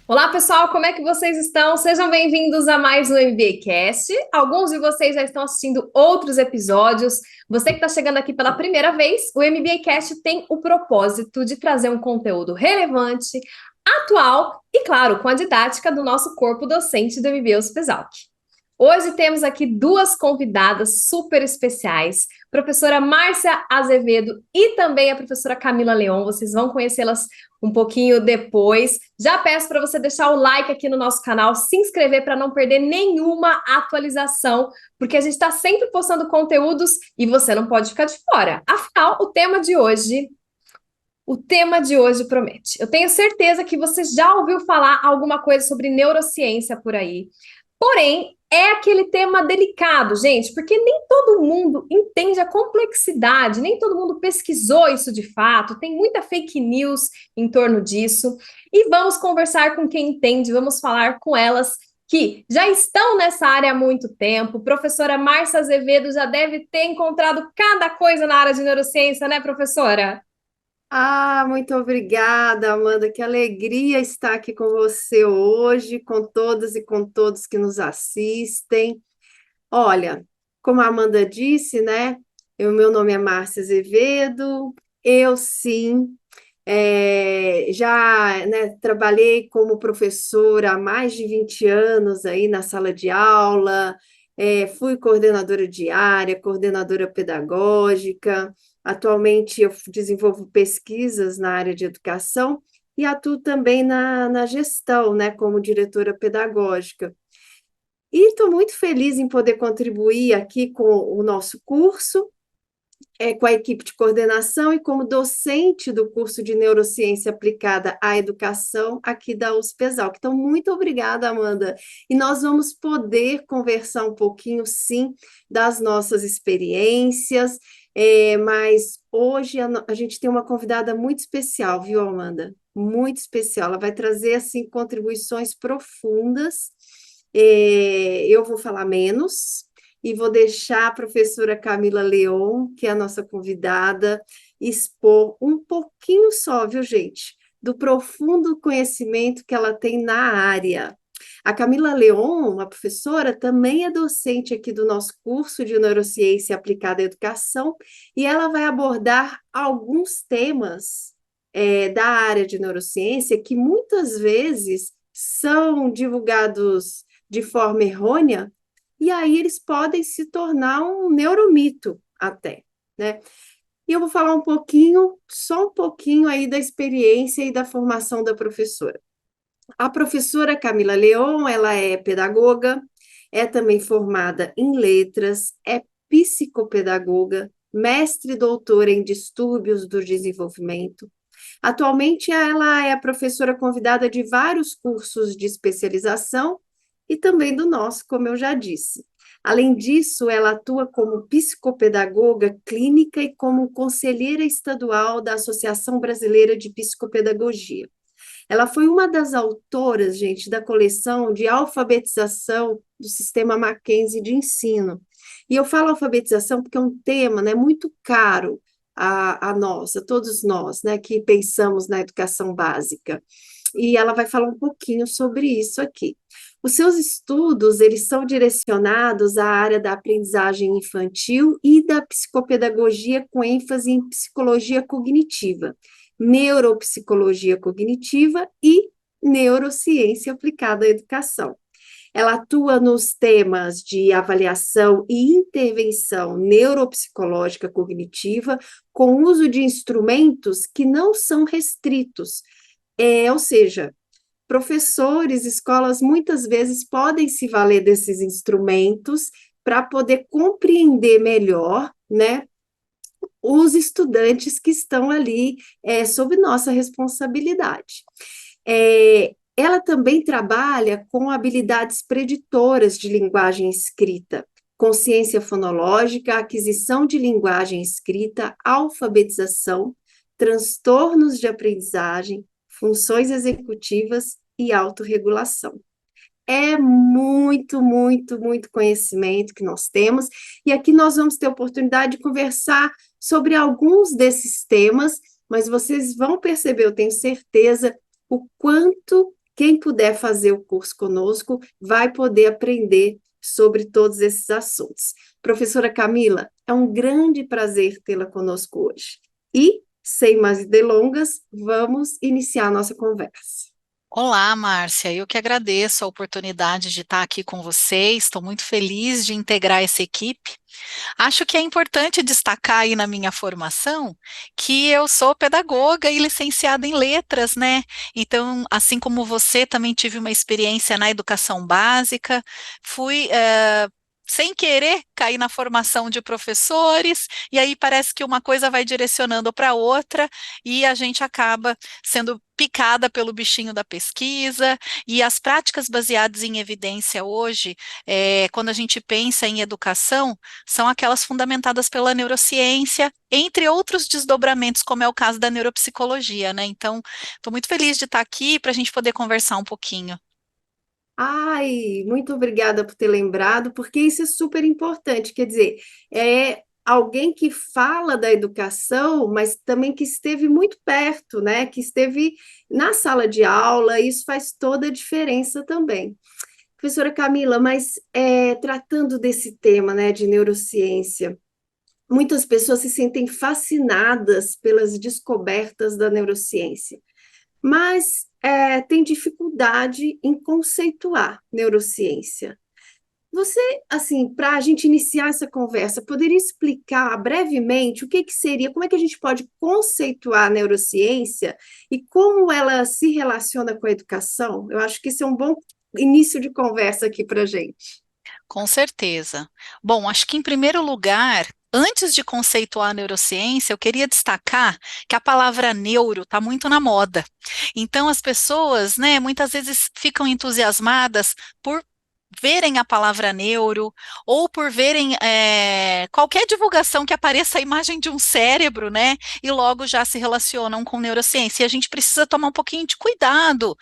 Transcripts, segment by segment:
Olá, pessoal, como é que vocês estão? Sejam bem-vindos a mais um MBAcast. Alguns de vocês já estão assistindo outros episódios. Você que está chegando aqui pela primeira vez, o MBAcast tem o propósito de trazer um conteúdo relevante, atual e, claro, com a didática do nosso corpo docente do MBA USP-Exalc. Hoje temos aqui duas convidadas super especiais, professora Márcia Azevedo e também a professora Camila Leon. Vocês vão conhecê-las um pouquinho depois. Já peço para você deixar o like aqui no nosso canal, se inscrever para não perder nenhuma atualização, porque a gente está sempre postando conteúdos e você não pode ficar de fora. Afinal, o tema de hoje promete. Eu tenho certeza que você já ouviu falar alguma coisa sobre neurociência por aí. Porém, é aquele tema delicado, gente, porque nem todo mundo entende a complexidade, nem todo mundo pesquisou isso de fato, tem muita fake news em torno disso. E vamos conversar com quem entende, vamos falar com elas que já estão nessa área há muito tempo. Professora Márcia Azevedo já deve ter encontrado cada coisa na área de neurociência, né, professora? Muito obrigada, Amanda. Que alegria estar aqui com você hoje, com todas e com todos que nos assistem. Olha, como a Amanda disse, né? Meu nome é Márcia Azevedo. Eu sim, já, né, trabalhei como professora há mais de 20 anos aí na sala de aula. Fui coordenadora de área, coordenadora pedagógica. Atualmente eu desenvolvo pesquisas na área de educação e atuo também na gestão, né, como diretora pedagógica. E estou muito feliz em poder contribuir aqui com o nosso curso, com a equipe de coordenação e como docente do curso de Neurociência Aplicada à Educação aqui da USP-Exalc. Então, muito obrigada, Amanda. E nós vamos poder conversar um pouquinho, sim, das nossas experiências, mas hoje a gente tem uma convidada muito especial, viu, Amanda? Muito especial. Ela vai trazer, assim, contribuições profundas. Eu vou falar menos, e vou deixar a professora Camila Leon, que é a nossa convidada, expor um pouquinho só, viu, gente, do profundo conhecimento que ela tem na área. A Camila Leon, a professora, também é docente aqui do nosso curso de Neurociência Aplicada à Educação, e ela vai abordar alguns temas da área de neurociência que muitas vezes são divulgados de forma errônea, e aí eles podem se tornar um neuromito até, né? E eu vou falar um pouquinho, só um pouquinho aí da experiência e da formação da professora. A professora Camila Leon, ela é pedagoga, é também formada em letras, é psicopedagoga, mestre e doutora em distúrbios do desenvolvimento. Atualmente, ela é a professora convidada de vários cursos de especialização e também do nosso, como eu já disse. Além disso, ela atua como psicopedagoga clínica e como conselheira estadual da Associação Brasileira de Psicopedagogia. Ela foi uma das autoras, gente, da coleção de alfabetização do sistema Mackenzie de ensino. E eu falo alfabetização porque é um tema, né, muito caro a nós, a todos nós, né, que pensamos na educação básica. E ela vai falar um pouquinho sobre isso aqui. Os seus estudos, eles são direcionados à área da aprendizagem infantil e da psicopedagogia com ênfase em psicologia cognitiva, neuropsicologia cognitiva e neurociência aplicada à educação. Ela atua nos temas de avaliação e intervenção neuropsicológica cognitiva com uso de instrumentos que não são restritos, ou seja, professores, escolas muitas vezes podem se valer desses instrumentos para poder compreender melhor, né, os estudantes que estão ali sob nossa responsabilidade. Ela também trabalha com habilidades preditoras de linguagem escrita, consciência fonológica, aquisição de linguagem escrita, alfabetização, transtornos de aprendizagem, funções executivas e autorregulação. É muito, muito, muito conhecimento que nós temos, e aqui nós vamos ter a oportunidade de conversar sobre alguns desses temas, mas vocês vão perceber, eu tenho certeza, o quanto quem puder fazer o curso conosco vai poder aprender sobre todos esses assuntos. Professora Camila, é um grande prazer tê-la conosco hoje. E, sem mais delongas, vamos iniciar a nossa conversa. Olá, Márcia. Eu que agradeço a oportunidade de estar aqui com vocês. Estou muito feliz de integrar essa equipe. Acho que é importante destacar aí na minha formação que eu sou pedagoga e licenciada em letras, né? Então, assim como você, também tive uma experiência na educação básica, fui. Sem querer cair na formação de professores, e aí parece que uma coisa vai direcionando para outra, e a gente acaba sendo picada pelo bichinho da pesquisa, e as práticas baseadas em evidência hoje, quando a gente pensa em educação, são aquelas fundamentadas pela neurociência, entre outros desdobramentos, como é o caso da neuropsicologia, né? Então, estou muito feliz de estar aqui para a gente poder conversar um pouquinho. Ai, muito obrigada por ter lembrado, porque isso é super importante. Quer dizer, é alguém que fala da educação, mas também que esteve muito perto, né? Que esteve na sala de aula, isso faz toda a diferença também. Professora Camila, mas tratando desse tema, né, de neurociência, muitas pessoas se sentem fascinadas pelas descobertas da neurociência, mas tem dificuldade em conceituar neurociência. Você, assim, para a gente iniciar essa conversa, poderia explicar brevemente o que que seria, como é que a gente pode conceituar a neurociência e como ela se relaciona com a educação? Eu acho que esse é um bom início de conversa aqui para a gente. Com certeza. Bom, acho que em primeiro lugar, antes de conceituar a neurociência, eu queria destacar que a palavra neuro está muito na moda. Então, as pessoas, né, muitas vezes ficam entusiasmadas por verem a palavra neuro, ou por verem qualquer divulgação que apareça a imagem de um cérebro, né, e logo já se relacionam com neurociência. E a gente precisa tomar um pouquinho de cuidado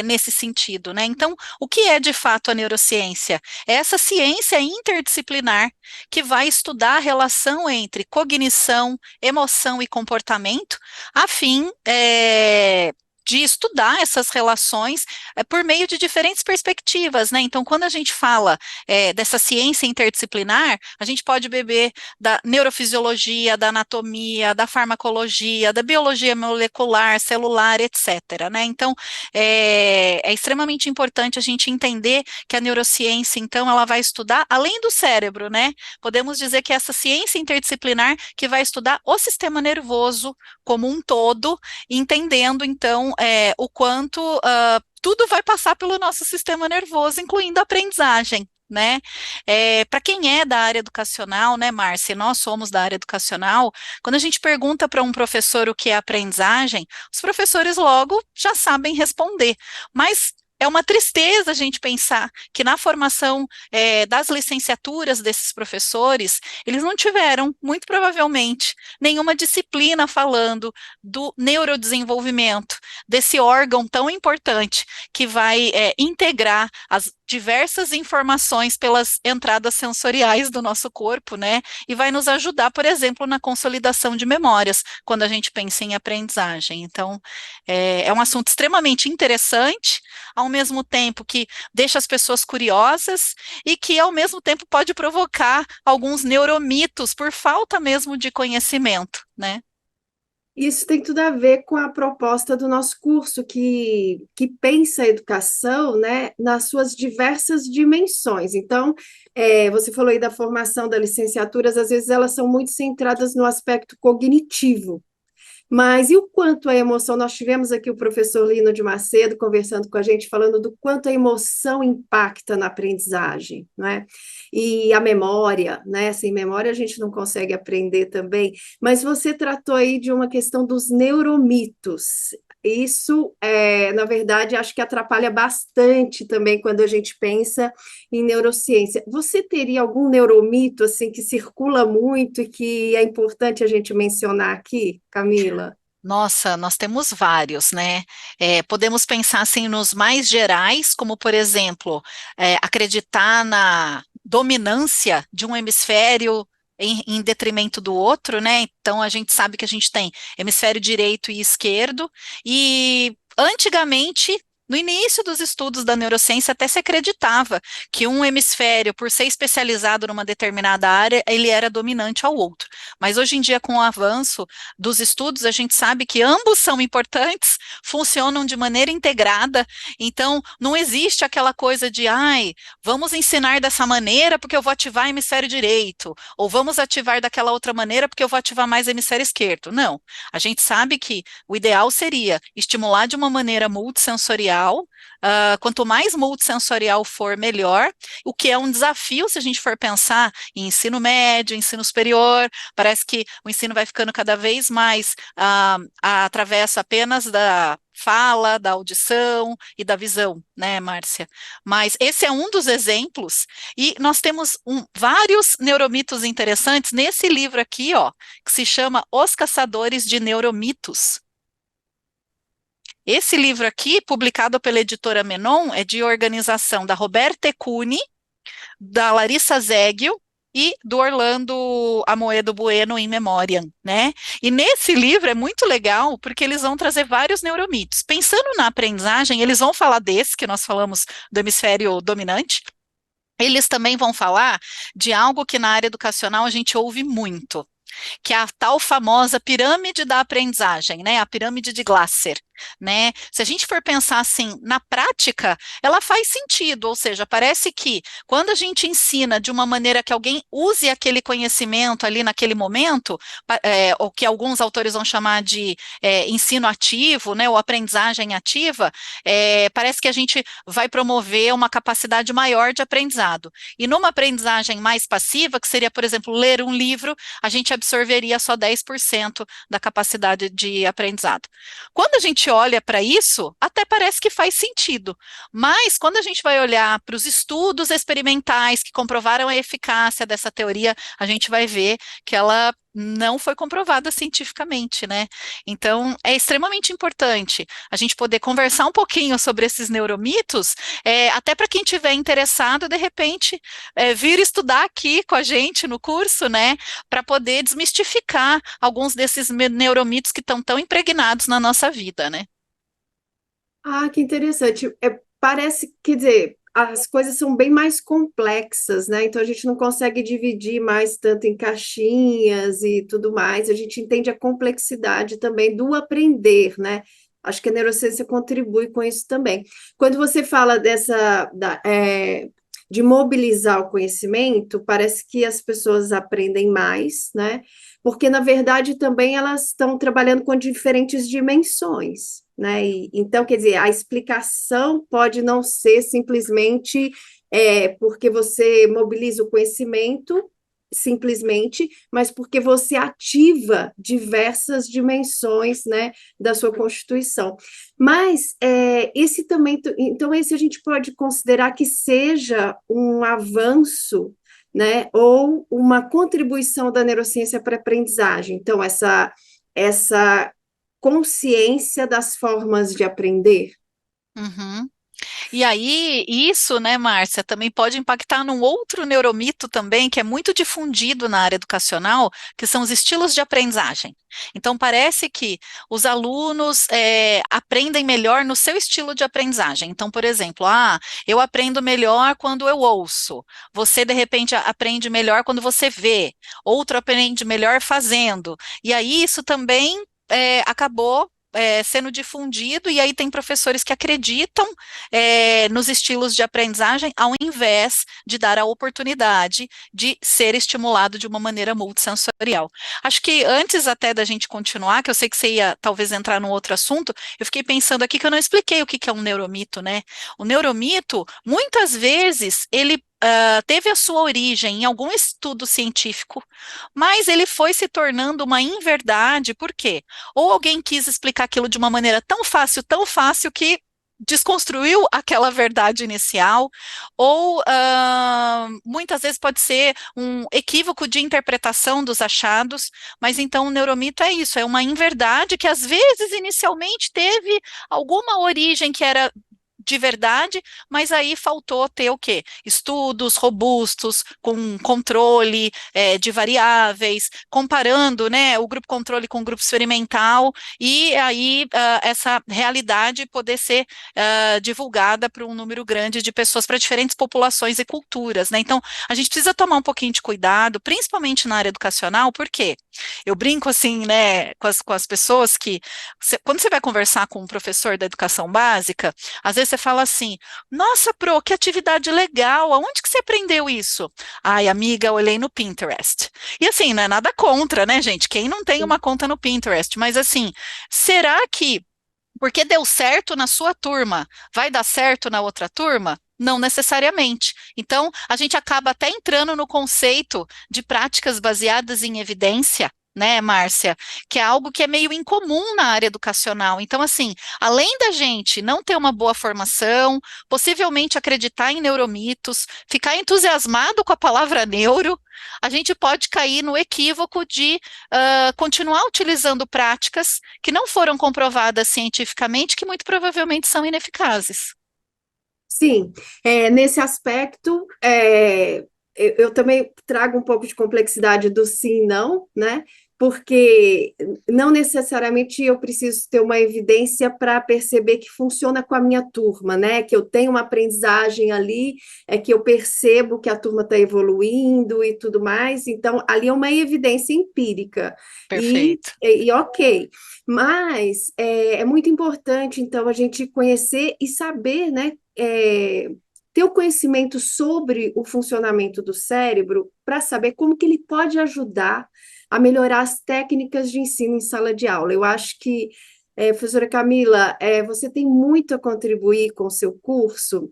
nesse sentido, né? Então, o que é de fato a neurociência? É essa ciência interdisciplinar que vai estudar a relação entre cognição, emoção e comportamento, a fim de estudar essas relações por meio de diferentes perspectivas, né? Então, quando a gente fala dessa ciência interdisciplinar, a gente pode beber da neurofisiologia, da anatomia, da farmacologia, da biologia molecular, celular, etc., né? Então, é extremamente importante a gente entender que a neurociência, então, ela vai estudar além do cérebro, né? Podemos dizer que é essa ciência interdisciplinar que vai estudar o sistema nervoso como um todo, entendendo, então, o quanto tudo vai passar pelo nosso sistema nervoso, incluindo a aprendizagem. Né? Para quem é da área educacional, né, Márcia, nós somos da área educacional, quando a gente pergunta para um professor o que é aprendizagem, os professores logo já sabem responder, mas é uma tristeza a gente pensar que na formação das licenciaturas desses professores, eles não tiveram, muito provavelmente, nenhuma disciplina falando do neurodesenvolvimento, desse órgão tão importante que vai integrar as diversas informações pelas entradas sensoriais do nosso corpo, né? E vai nos ajudar, por exemplo, na consolidação de memórias, quando a gente pensa em aprendizagem. Então, é um assunto extremamente interessante, ao mesmo tempo que deixa as pessoas curiosas e que, ao mesmo tempo, pode provocar alguns neuromitos por falta mesmo de conhecimento, né? Isso tem tudo a ver com a proposta do nosso curso, que pensa a educação, né, nas suas diversas dimensões. Então, você falou aí da formação das licenciaturas, às vezes elas são muito centradas no aspecto cognitivo. Mas e o quanto a emoção? Nós tivemos aqui o professor Lino de Macedo conversando com a gente, falando do quanto a emoção impacta na aprendizagem, não é? E a memória, né? Sem memória a gente não consegue aprender também. Mas você tratou aí de uma questão dos neuromitos. Isso, na verdade, acho que atrapalha bastante também quando a gente pensa em neurociência. Você teria algum neuromito assim que circula muito e que é importante a gente mencionar aqui, Camila? Nossa, nós temos vários, né? Podemos pensar assim nos mais gerais, como por exemplo, acreditar na dominância de um hemisfério em detrimento do outro, né? Então a gente sabe que a gente tem hemisfério direito e esquerdo, e antigamente No início dos estudos da neurociência, até se acreditava que um hemisfério, por ser especializado numa determinada área, ele era dominante ao outro. Mas hoje em dia, com o avanço dos estudos, a gente sabe que ambos são importantes, funcionam de maneira integrada, então não existe aquela coisa de, ai, vamos ensinar dessa maneira porque eu vou ativar hemisfério direito, ou vamos ativar daquela outra maneira porque eu vou ativar mais hemisfério esquerdo. Não, a gente sabe que o ideal seria estimular de uma maneira multissensorial. Quanto mais multissensorial for, melhor, o que é um desafio se a gente for pensar em ensino médio, ensino superior. Parece que o ensino vai ficando cada vez mais através apenas da fala, da audição e da visão, né, Márcia? Mas esse é um dos exemplos, e nós temos vários neuromitos interessantes nesse livro aqui, ó, que se chama Os Caçadores de Neuromitos. Esse livro aqui, publicado pela editora Menon, é de organização da Roberta Cuni, da Larissa Zeglio e do Orlando Amoedo Bueno in Memoriam, né? E nesse livro é muito legal, porque eles vão trazer vários neuromitos. Pensando na aprendizagem, eles vão falar desse, que nós falamos do hemisfério dominante. Eles também vão falar de algo que na área educacional a gente ouve muito, que é a tal famosa pirâmide da aprendizagem, né? A pirâmide de Glasser, né? Se a gente for pensar assim, na prática, ela faz sentido, ou seja, parece que quando a gente ensina de uma maneira que alguém use aquele conhecimento ali naquele momento, o que alguns autores vão chamar de ensino ativo, né? Ou aprendizagem ativa, parece que a gente vai promover uma capacidade maior de aprendizado. E numa aprendizagem mais passiva, que seria, por exemplo, ler um livro, a gente absorveria só 10% da capacidade de aprendizado. Quando a gente olha para isso, até parece que faz sentido, mas quando a gente vai olhar para os estudos experimentais que comprovaram a eficácia dessa teoria, a gente vai ver que ela não foi comprovada cientificamente, né? Então, é extremamente importante a gente poder conversar um pouquinho sobre esses neuromitos, até para quem tiver interessado, de repente, vir estudar aqui com a gente no curso, né? Para poder desmistificar alguns desses neuromitos que estão tão impregnados na nossa vida, né? Ah, que interessante. Parece, quer dizer, as coisas são bem mais complexas, né? Então a gente não consegue dividir mais tanto em caixinhas e tudo mais. A gente entende a complexidade também do aprender, né? Acho que a neurociência contribui com isso também. Quando você fala de mobilizar o conhecimento, parece que as pessoas aprendem mais, né? Porque, na verdade, também elas estão trabalhando com diferentes dimensões, né? Então, quer dizer, a explicação pode não ser simplesmente porque você mobiliza o conhecimento, simplesmente, mas porque você ativa diversas dimensões, né, da sua constituição. Mas esse também, então esse a gente pode considerar que seja um avanço, né, ou uma contribuição da neurociência para a aprendizagem. Então, essa consciência das formas de aprender. Uhum. E aí, isso, né, Márcia, também pode impactar num outro neuromito também, que é muito difundido na área educacional, que são os estilos de aprendizagem. Então, parece que os alunos aprendem melhor no seu estilo de aprendizagem. Então, por exemplo, eu aprendo melhor quando eu ouço. Você, de repente, aprende melhor quando você vê. Outro aprende melhor fazendo. E aí, isso também acabou sendo difundido, e aí tem professores que acreditam nos estilos de aprendizagem, ao invés de dar a oportunidade de ser estimulado de uma maneira multissensorial. Acho que antes até da gente continuar, que eu sei que você ia talvez entrar num outro assunto, eu fiquei pensando aqui que eu não expliquei o que é um neuromito, né? O neuromito, muitas vezes, ele teve a sua origem em algum estudo científico, mas ele foi se tornando uma inverdade, por quê? Ou alguém quis explicar aquilo de uma maneira tão fácil que desconstruiu aquela verdade inicial, ou muitas vezes pode ser um equívoco de interpretação dos achados, mas então o neuromito é isso, é uma inverdade que às vezes inicialmente teve alguma origem que era de verdade, mas aí faltou ter o quê? Estudos robustos, com controle de variáveis, comparando, né, o grupo controle com o grupo experimental, e aí essa realidade poder ser divulgada para um número grande de pessoas, para diferentes populações e culturas, né? Então, a gente precisa tomar um pouquinho de cuidado, principalmente na área educacional, porque eu brinco assim, né, com as pessoas que, quando você vai conversar com um professor da educação básica, às vezes você fala assim, nossa, Pro, que atividade legal, aonde que você aprendeu isso? Ai, amiga, eu olhei no Pinterest. E assim, não é nada contra, né, gente? Quem não tem uma conta no Pinterest? Mas assim, será que porque deu certo na sua turma, vai dar certo na outra turma? Não necessariamente. Então, a gente acaba até entrando no conceito de práticas baseadas em evidência, né, Márcia? Que é algo que é meio incomum na área educacional. Então, assim, além da gente não ter uma boa formação, possivelmente acreditar em neuromitos, ficar entusiasmado com a palavra neuro, a gente pode cair no equívoco de continuar utilizando práticas que não foram comprovadas cientificamente, que muito provavelmente são ineficazes. Sim, nesse aspecto, eu também trago um pouco de complexidade do sim e não, né? Porque não necessariamente eu preciso ter uma evidência para perceber que funciona com a minha turma, né? Que eu tenho uma aprendizagem ali, que eu percebo que a turma está evoluindo e tudo mais. Então, ali é uma evidência empírica. Perfeito. E ok, mas é muito importante, então, a gente conhecer e saber, né? Ter o conhecimento sobre o funcionamento do cérebro para saber como que ele pode ajudar a melhorar as técnicas de ensino em sala de aula. Eu acho que, professora Camila, você tem muito a contribuir com o seu curso,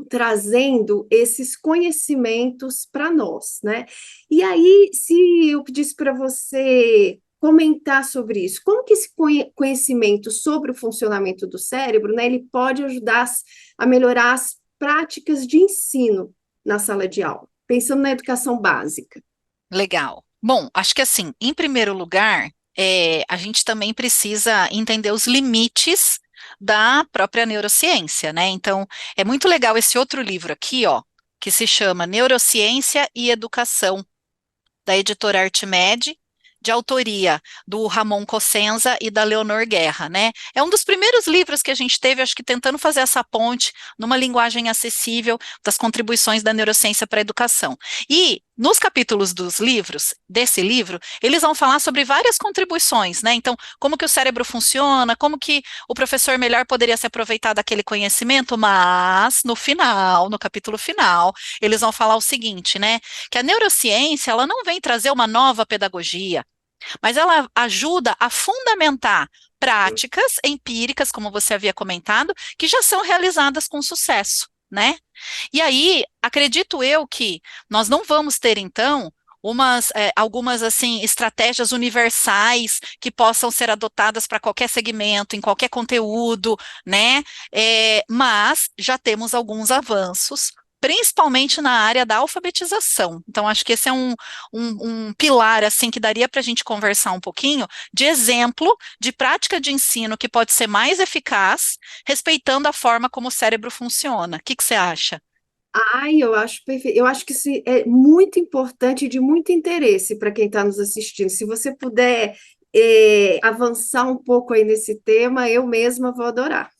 trazendo esses conhecimentos para nós, né? E aí, se eu pedisse para você comentar sobre isso, como que esse conhecimento sobre o funcionamento do cérebro, né, ele pode ajudar a melhorar as práticas de ensino na sala de aula, pensando na educação básica. Legal. Bom, acho que assim, em primeiro lugar, a gente também precisa entender os limites da própria neurociência, né? Então, é muito legal esse outro livro aqui, ó, que se chama Neurociência e Educação, da editora Artimed, de autoria do Ramon Cossenza e da Leonor Guerra, né? É um dos primeiros livros que a gente teve, acho que tentando fazer essa ponte numa linguagem acessível das contribuições da neurociência para a educação. E nos capítulos dos livros, desse livro, eles vão falar sobre várias contribuições, né? Então, como que o cérebro funciona, como que o professor melhor poderia se aproveitar daquele conhecimento, mas no final, no capítulo final, eles vão falar o seguinte, né? Que a neurociência, ela não vem trazer uma nova pedagogia, mas ela ajuda a fundamentar práticas empíricas, como você havia comentado, que já são realizadas com sucesso, né? E aí, acredito eu que nós não vamos ter, então, algumas assim estratégias universais que possam ser adotadas para qualquer segmento, em qualquer conteúdo, né? Mas já temos alguns avanços, principalmente na área da alfabetização. Então, acho que esse é um pilar assim que daria para a gente conversar um pouquinho de exemplo de prática de ensino que pode ser mais eficaz, respeitando a forma como o cérebro funciona. O que que você acha? Ai, eu acho perfeito. Eu acho que isso é muito importante e de muito interesse para quem está nos assistindo. Se você puder, avançar um pouco aí nesse tema, eu mesma vou adorar.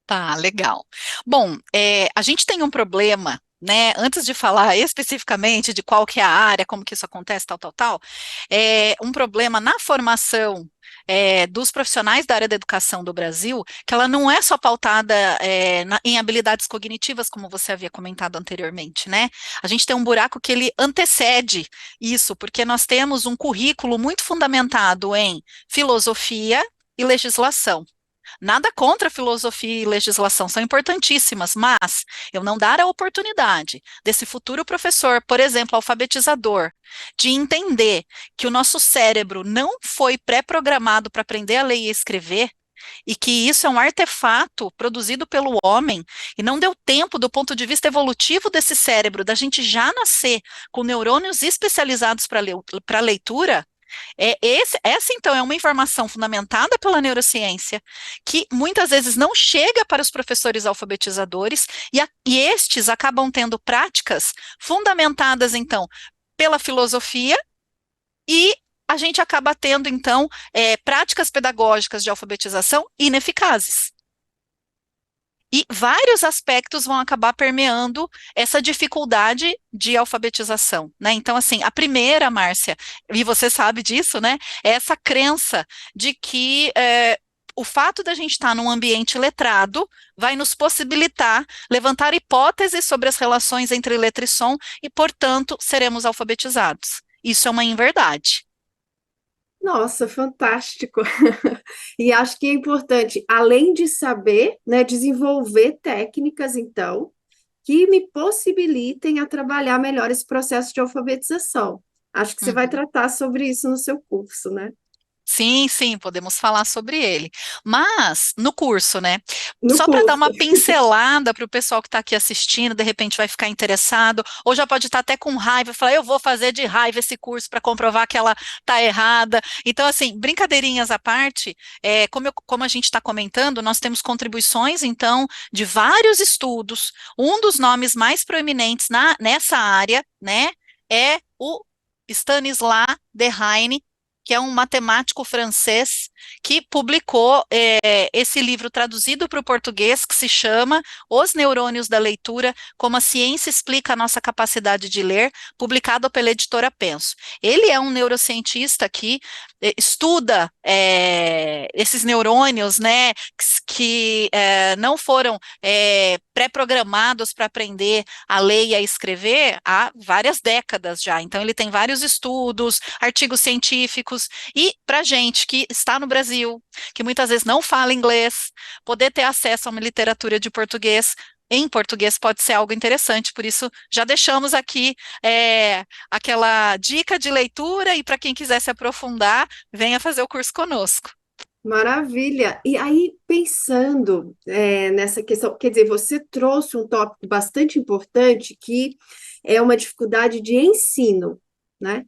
Tá, legal. Bom, a gente tem um problema, né? Antes de falar especificamente de qual que é a área, como que isso acontece, tal, tal, tal, um problema na formação dos profissionais da área da educação do Brasil, que ela não é só pautada em habilidades cognitivas, como você havia comentado anteriormente, né? A gente tem um buraco que ele antecede isso, porque nós temos um currículo muito fundamentado em filosofia e legislação. Nada contra filosofia e legislação, são importantíssimas, mas eu não dar a oportunidade desse futuro professor, por exemplo, alfabetizador, de entender que o nosso cérebro não foi pré-programado para aprender a ler e escrever, e que isso é um artefato produzido pelo homem, e não deu tempo, do ponto de vista evolutivo desse cérebro, da gente já nascer com neurônios especializados para leitura, Essa, então, é uma informação fundamentada pela neurociência, que muitas vezes não chega para os professores alfabetizadores, e estes acabam tendo práticas fundamentadas, então, pela filosofia, e a gente acaba tendo, então, práticas pedagógicas de alfabetização ineficazes. E vários aspectos vão acabar permeando essa dificuldade de alfabetização, né? Então, assim, a primeira, Márcia, e você sabe disso, né? É essa crença de que o fato da gente estar num ambiente letrado vai nos possibilitar levantar hipóteses sobre as relações entre letra e som e, portanto, seremos alfabetizados. Isso é uma inverdade. Nossa, fantástico. E acho que é importante, além de saber, né, desenvolver técnicas, então, que me possibilitem a trabalhar melhor esse processo de alfabetização. Acho que você vai Uhum. tratar sobre isso no seu curso, né? Sim, sim, podemos falar sobre ele. Mas, no curso, né? No Só para dar curso. uma pincelada para o pessoal que está aqui assistindo, de repente vai ficar interessado, ou já pode estar até com raiva, e falar, eu vou fazer de raiva esse curso para comprovar que ela está errada. Então, assim, brincadeirinhas à parte, como a gente está comentando, nós temos contribuições, então, de vários estudos. Um dos nomes mais proeminentes nessa área, né, é o Stanislas Dehaene, que é um matemático francês que publicou esse livro traduzido para o português, que se chama Os Neurônios da Leitura, como a ciência explica a nossa capacidade de ler, publicado pela editora Penso. Ele é um neurocientista que estuda esses neurônios, né, que não foram pré-programados para aprender a ler e a escrever há várias décadas já. Então, ele tem vários estudos, artigos científicos, e para gente que está no Brasil, que muitas vezes não fala inglês, poder ter acesso a uma literatura de português, em português pode ser algo interessante, por isso já deixamos aqui aquela dica de leitura, e para quem quiser se aprofundar, venha fazer o curso conosco. Maravilha! E aí, pensando nessa questão, quer dizer, você trouxe um tópico bastante importante que é uma dificuldade de ensino, né?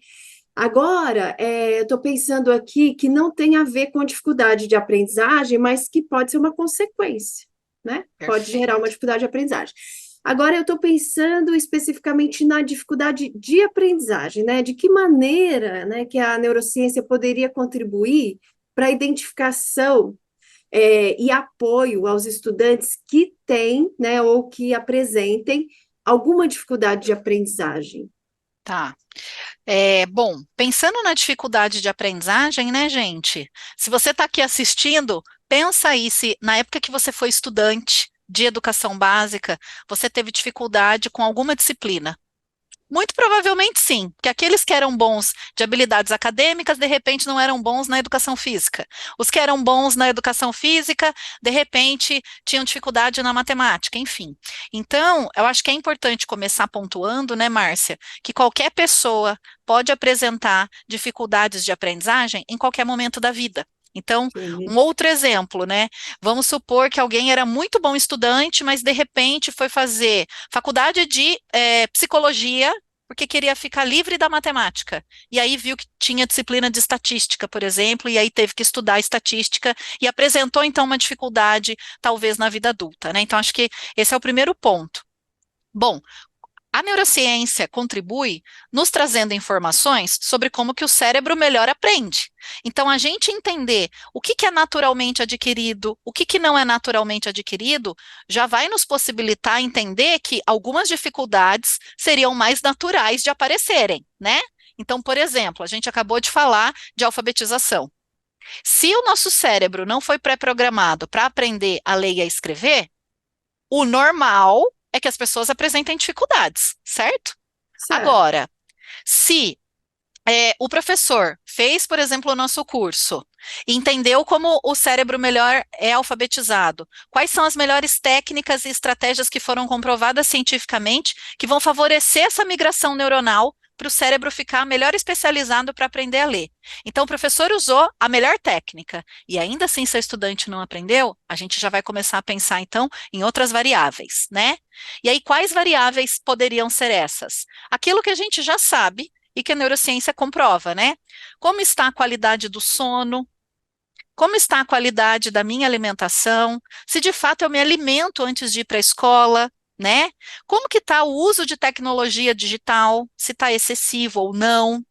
Agora, eu estou pensando aqui que não tem a ver com dificuldade de aprendizagem, mas que pode ser uma consequência, né? Pode gerar uma Perfeito. dificuldade de aprendizagem. Agora, eu estou pensando especificamente na dificuldade de aprendizagem, né? De que maneira, né, que a neurociência poderia contribuir para a identificação e apoio aos estudantes que têm, né, ou que apresentem alguma dificuldade de aprendizagem. Tá. Bom, pensando na dificuldade de aprendizagem, né, gente? Se você está aqui assistindo, pensa aí se na época que você foi estudante de educação básica, você teve dificuldade com alguma disciplina. Muito provavelmente sim, porque aqueles que eram bons de habilidades acadêmicas, de repente não eram bons na educação física. Os que eram bons na educação física, de repente tinham dificuldade na matemática, enfim. Então, eu acho que é importante começar pontuando, né, Márcia, que qualquer pessoa pode apresentar dificuldades de aprendizagem em qualquer momento da vida. Então, um Sim. outro exemplo, né? Vamos supor que alguém era muito bom estudante, mas de repente foi fazer faculdade de psicologia porque queria ficar livre da matemática. E aí viu que tinha disciplina de estatística, por exemplo, e aí teve que estudar estatística e apresentou então uma dificuldade, talvez na vida adulta, né? Então, acho que esse é o primeiro ponto. Bom, a neurociência contribui nos trazendo informações sobre como que o cérebro melhor aprende. Então, a gente entender o que é naturalmente adquirido, o que não é naturalmente adquirido, já vai nos possibilitar entender que algumas dificuldades seriam mais naturais de aparecerem, né? Então, por exemplo, a gente acabou de falar de alfabetização. Se o nosso cérebro não foi pré-programado para aprender a ler e a escrever, o normal é que as pessoas apresentem dificuldades, certo? Certo. Agora, se o professor fez, por exemplo, o nosso curso, e entendeu como o cérebro melhor é alfabetizado, quais são as melhores técnicas e estratégias que foram comprovadas cientificamente que vão favorecer essa migração neuronal para o cérebro ficar melhor especializado para aprender a ler. Então, o professor usou a melhor técnica e ainda assim seu estudante não aprendeu, a gente já vai começar a pensar, então, em outras variáveis, né? E aí, quais variáveis poderiam ser essas? Aquilo que a gente já sabe, e que a neurociência comprova, né? Como está a qualidade do sono? Como está a qualidade da minha alimentação? Se de fato eu me alimento antes de ir para a escola, né? Como que está o uso de tecnologia digital? Se está excessivo ou não?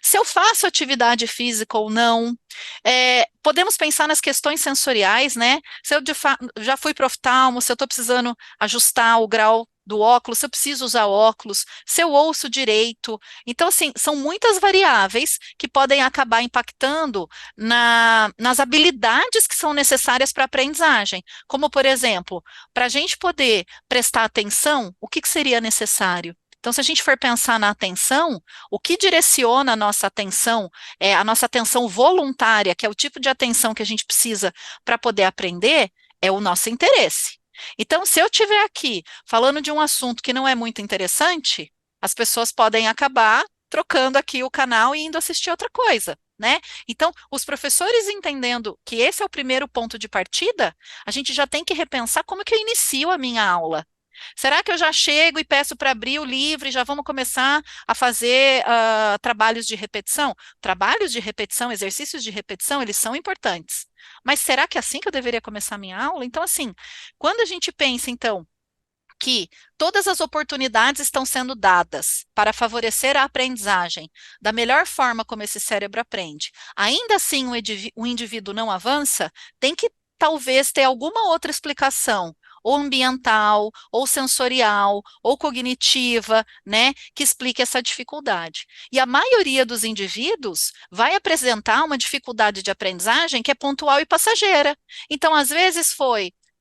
Se eu faço atividade física ou não? Podemos pensar nas questões sensoriais, né? Se eu já fui para o oftalmo, se eu estou precisando ajustar o grau do óculos, se eu preciso usar óculos, se eu ouço direito. Então, assim, são muitas variáveis que podem acabar impactando nas habilidades que são necessárias para a aprendizagem. Como, por exemplo, para a gente poder prestar atenção, o que seria necessário? Então, se a gente for pensar na atenção, o que direciona a nossa atenção voluntária, que é o tipo de atenção que a gente precisa para poder aprender, é o nosso interesse. Então, se eu estiver aqui falando de um assunto que não é muito interessante, as pessoas podem acabar trocando aqui o canal e indo assistir outra coisa, né? Então, os professores entendendo que esse é o primeiro ponto de partida, a gente já tem que repensar como que eu inicio a minha aula. Será que eu já chego e peço para abrir o livro e já vamos começar a fazer trabalhos de repetição? Trabalhos de repetição, exercícios de repetição, eles são importantes. Mas será que é assim que eu deveria começar a minha aula? Então, assim, quando a gente pensa, então, que todas as oportunidades estão sendo dadas para favorecer a aprendizagem da melhor forma como esse cérebro aprende, ainda assim o indivíduo não avança, tem que talvez ter alguma outra explicação, ou ambiental, ou sensorial, ou cognitiva, né, que explique essa dificuldade. E a maioria dos indivíduos vai apresentar uma dificuldade de aprendizagem que é pontual e passageira. Então, às vezes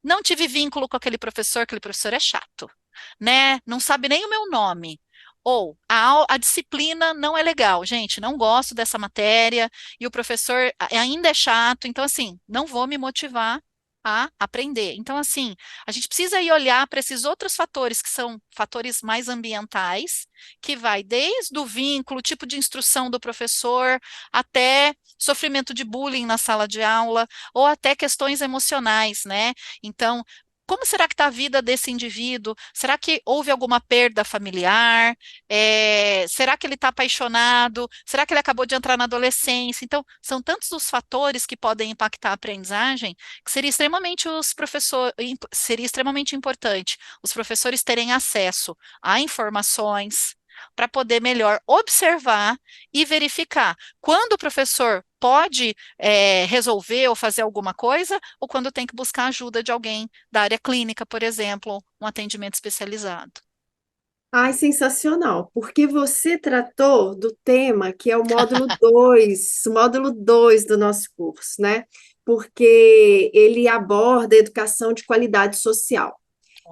não tive vínculo com aquele professor é chato, né? Não sabe nem o meu nome. Ou a disciplina não é legal, gente, não gosto dessa matéria, e o professor ainda é chato, então, assim, não vou me motivar a aprender. Então, assim, a gente precisa ir olhar para esses outros fatores, que são fatores mais ambientais, que vai desde o vínculo, tipo de instrução do professor, até sofrimento de bullying na sala de aula, ou até questões emocionais, né? Então, como será que está a vida desse indivíduo? Será que houve alguma perda familiar? Será que ele está apaixonado? Será que ele acabou de entrar na adolescência? Então, são tantos os fatores que podem impactar a aprendizagem que seria extremamente importante os professores terem acesso a informações para poder melhor observar e verificar quando o professor pode resolver ou fazer alguma coisa, ou quando tem que buscar ajuda de alguém da área clínica, por exemplo, um atendimento especializado. Ai, sensacional, porque você tratou do tema que é o módulo 2 do nosso curso, né? Porque ele aborda a educação de qualidade social.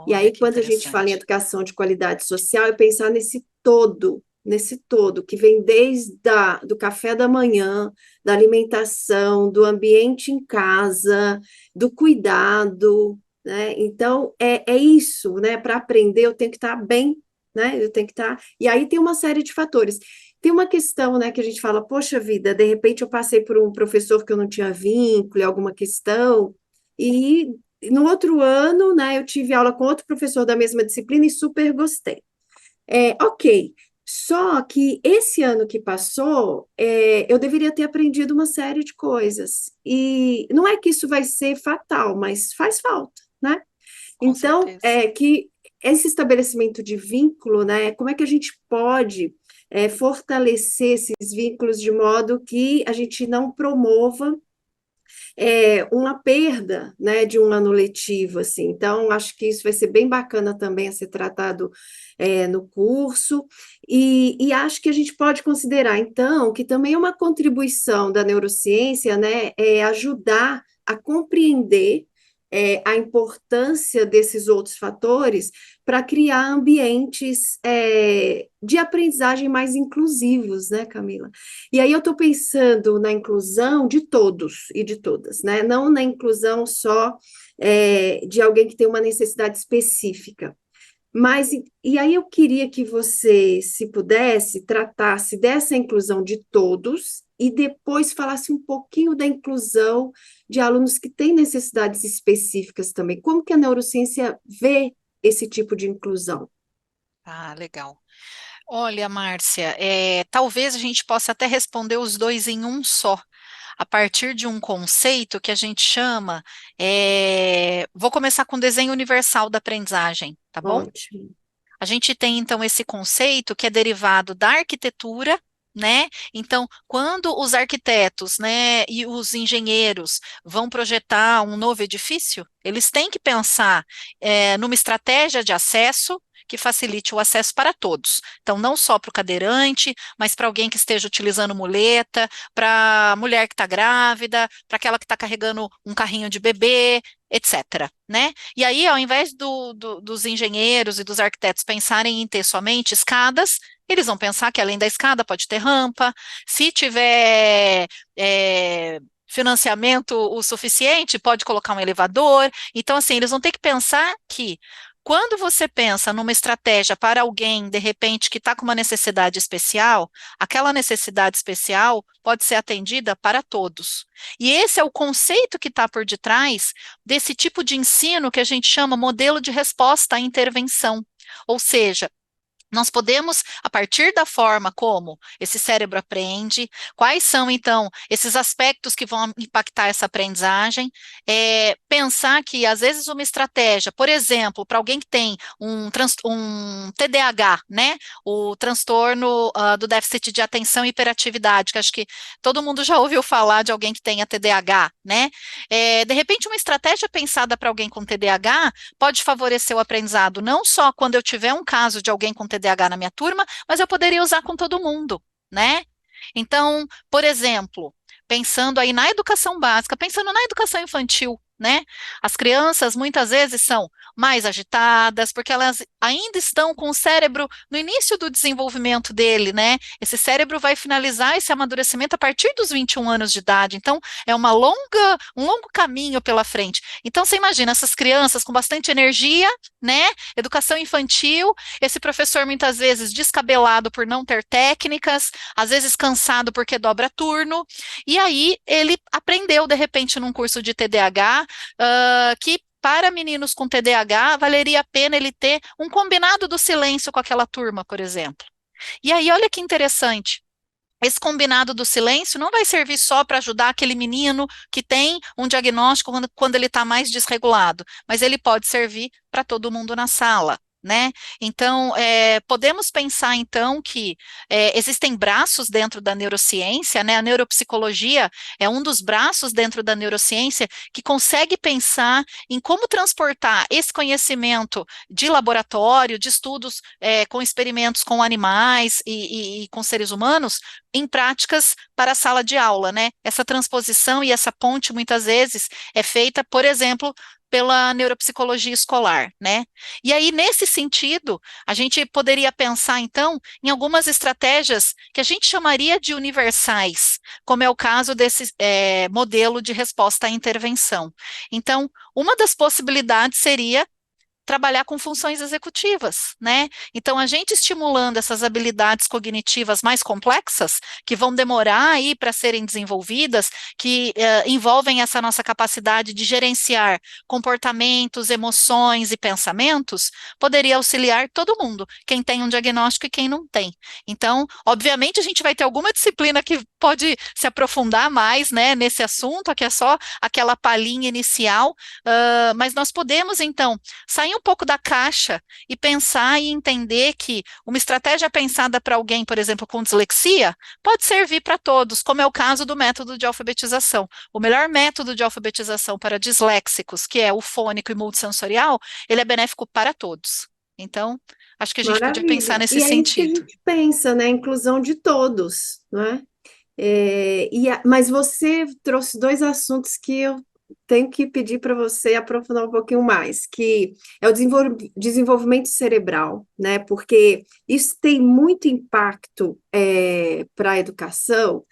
E Olha aí, que quando a gente fala em interessante. educação de qualidade social, é pensar nesse todo, que vem do café da manhã, da alimentação, do ambiente em casa, do cuidado, né? Então, é isso, né? Para aprender, eu tenho que estar bem, né? Eu tenho que estar. E aí tem uma série de fatores. Tem uma questão, né, que a gente fala, poxa vida, de repente eu passei por um professor que eu não tinha vínculo, alguma questão, e no outro ano, né, eu tive aula com outro professor da mesma disciplina e super gostei. Ok, só que esse ano que passou, eu deveria ter aprendido uma série de coisas. E não é que isso vai ser fatal, mas faz falta, né? Com Então, certeza. que esse estabelecimento de vínculo, né, como é que a gente pode fortalecer esses vínculos de modo que a gente não promova uma perda, né, de um ano letivo, assim. Então, acho que isso vai ser bem bacana também a ser tratado no curso, e acho que a gente pode considerar, então, que também é uma contribuição da neurociência, né, ajudar a compreender a importância desses outros fatores para criar ambientes de aprendizagem mais inclusivos, né, Camila? E aí eu estou pensando na inclusão de todos e de todas, né? Não na inclusão só de alguém que tem uma necessidade específica. Mas, e aí eu queria que você, se pudesse, tratasse dessa inclusão de todos e depois falasse um pouquinho da inclusão de alunos que têm necessidades específicas também. Como que a neurociência vê esse tipo de inclusão? Ah, legal. Olha, Márcia, talvez a gente possa até responder os dois em um só, a partir de um conceito que a gente chama, vou começar com o desenho universal da aprendizagem, tá bom? Ótimo. A gente tem, então, esse conceito que é derivado da arquitetura, né? Então, quando os arquitetos, né, e os engenheiros vão projetar um novo edifício, eles têm que pensar, numa estratégia de acesso que facilite o acesso para todos. Então, não só para o cadeirante, mas para alguém que esteja utilizando muleta, para a mulher que está grávida, para aquela que está carregando um carrinho de bebê, etc., né? E aí, ao invés dos engenheiros e dos arquitetos pensarem em ter somente escadas, eles vão pensar que além da escada pode ter rampa, se tiver financiamento o suficiente, pode colocar um elevador. Então, assim, eles vão ter que pensar que quando você pensa numa estratégia para alguém, de repente, que está com uma necessidade especial, aquela necessidade especial pode ser atendida para todos. E esse é o conceito que está por detrás desse tipo de ensino que a gente chama modelo de resposta à intervenção. Ou seja, nós podemos, a partir da forma como esse cérebro aprende, quais são, então, esses aspectos que vão impactar essa aprendizagem, pensar que, às vezes, uma estratégia, por exemplo, para alguém que tem um TDAH, né, o transtorno do déficit de atenção e hiperatividade, que acho que todo mundo já ouviu falar de alguém que tenha TDAH, né, de repente, uma estratégia pensada para alguém com TDAH pode favorecer o aprendizado, não só quando eu tiver um caso de alguém com TDAH na minha turma, mas eu poderia usar com todo mundo, né? Então, por exemplo, pensando aí na educação básica, pensando na educação infantil, né? As crianças muitas vezes são mais agitadas, porque elas ainda estão com o cérebro no início do desenvolvimento dele, né? Esse cérebro vai finalizar esse amadurecimento a partir dos 21 anos de idade. Então, é um longo caminho pela frente. Então, você imagina essas crianças com bastante energia, né? Educação infantil, esse professor muitas vezes descabelado por não ter técnicas, às vezes cansado porque dobra turno, e aí ele aprendeu, de repente, num curso de TDAH, que para meninos com TDAH valeria a pena ele ter um combinado do silêncio com aquela turma, por exemplo. E aí, olha que interessante. Esse combinado do silêncio não vai servir só para ajudar aquele menino que tem um diagnóstico quando ele está mais desregulado, mas ele pode servir para todo mundo na sala. Né? Então, podemos pensar, então, que existem braços dentro da neurociência, né? A neuropsicologia é um dos braços dentro da neurociência que consegue pensar em como transportar esse conhecimento de laboratório, de estudos com experimentos com animais e com seres humanos, em práticas para a sala de aula, né? Essa transposição e essa ponte, muitas vezes, é feita, por exemplo, pela neuropsicologia escolar, né? E aí, nesse sentido, a gente poderia pensar, então, em algumas estratégias que a gente chamaria de universais, como é o caso desse modelo de resposta à intervenção. Então, uma das possibilidades seria trabalhar com funções executivas, né? Então, a gente estimulando essas habilidades cognitivas mais complexas, que vão demorar aí para serem desenvolvidas, que envolvem essa nossa capacidade de gerenciar comportamentos, emoções e pensamentos, poderia auxiliar todo mundo, quem tem um diagnóstico e quem não tem. Então, obviamente, a gente vai ter alguma disciplina que pode se aprofundar mais, né, nesse assunto, aqui é só aquela palhinha inicial, mas nós podemos, então, sair um pouco da caixa e pensar e entender que uma estratégia pensada para alguém, por exemplo, com dislexia, pode servir para todos, como é o caso do método de alfabetização. O melhor método de alfabetização para disléxicos, que é o fônico e multissensorial, ele é benéfico para todos. Então, acho que a gente podia pensar Maravilha. nesse E é isso que a sentido. gente pensa, né? Inclusão de todos, não é? Mas você trouxe dois assuntos que eu tenho que pedir para você aprofundar um pouquinho mais, que é o desenvolvimento cerebral, né? Porque isso tem muito impacto para a educação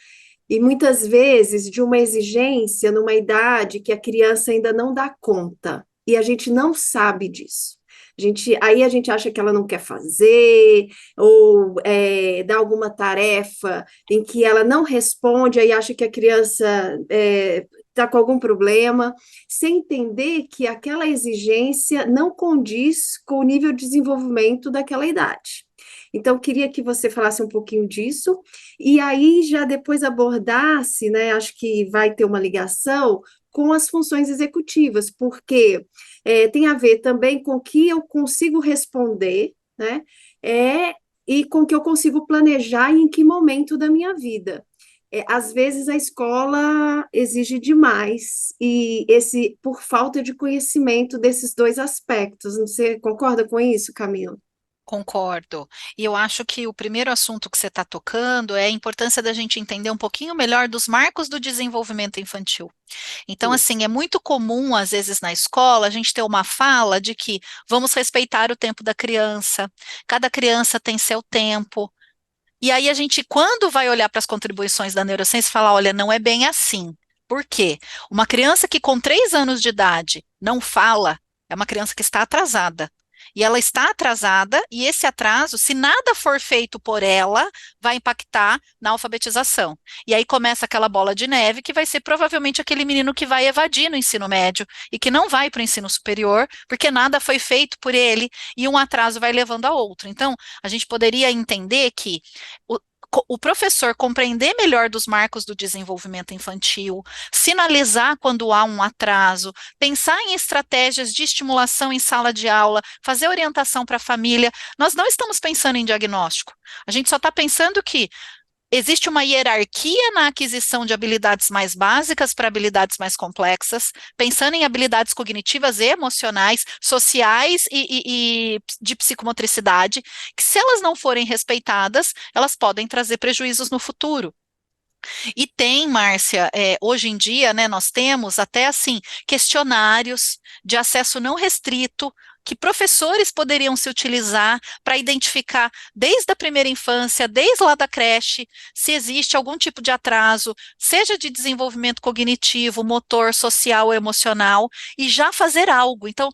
e muitas vezes de uma exigência numa idade que a criança ainda não dá conta e a gente não sabe disso. Aí a gente acha que ela não quer fazer, ou dá alguma tarefa em que ela não responde, aí acha que a criança está com algum problema, sem entender que aquela exigência não condiz com o nível de desenvolvimento daquela idade. Então, queria que você falasse um pouquinho disso, e aí já depois abordasse, né, acho que vai ter uma ligação com as funções executivas, porque tem a ver também com o que eu consigo responder, né, e com o que eu consigo planejar e em que momento da minha vida. Às vezes a escola exige demais, e esse por falta de conhecimento desses dois aspectos. Você concorda com isso, Camila? Concordo. E eu acho que o primeiro assunto que você está tocando é a importância da gente entender um pouquinho melhor dos marcos do desenvolvimento infantil. Então, assim, Isso. é muito comum, às vezes, na escola, a gente ter uma fala de que vamos respeitar o tempo da criança, cada criança tem seu tempo. E aí a gente, quando vai olhar para as contribuições da neurociência, fala, olha, não é bem assim. Por quê? Uma criança que com 3 anos de idade não fala, é uma criança que está atrasada. E ela está atrasada, e esse atraso, se nada for feito por ela, vai impactar na alfabetização. E aí começa aquela bola de neve, que vai ser provavelmente aquele menino que vai evadir no ensino médio e que não vai para o ensino superior, porque nada foi feito por ele, e um atraso vai levando a outro. Então, a gente poderia entender que o, o professor compreender melhor dos marcos do desenvolvimento infantil, sinalizar quando há um atraso, pensar em estratégias de estimulação em sala de aula, fazer orientação para a família. Nós não estamos pensando em diagnóstico. A gente só está pensando que existe uma hierarquia na aquisição de habilidades mais básicas para habilidades mais complexas, pensando em habilidades cognitivas e emocionais, sociais e de psicomotricidade, que se elas não forem respeitadas, elas podem trazer prejuízos no futuro. E tem, Márcia, hoje em dia, né, nós temos até assim questionários de acesso não restrito que professores poderiam se utilizar para identificar desde a primeira infância, desde lá da creche, se existe algum tipo de atraso, seja de desenvolvimento cognitivo, motor, social ou emocional, e já fazer algo. Então,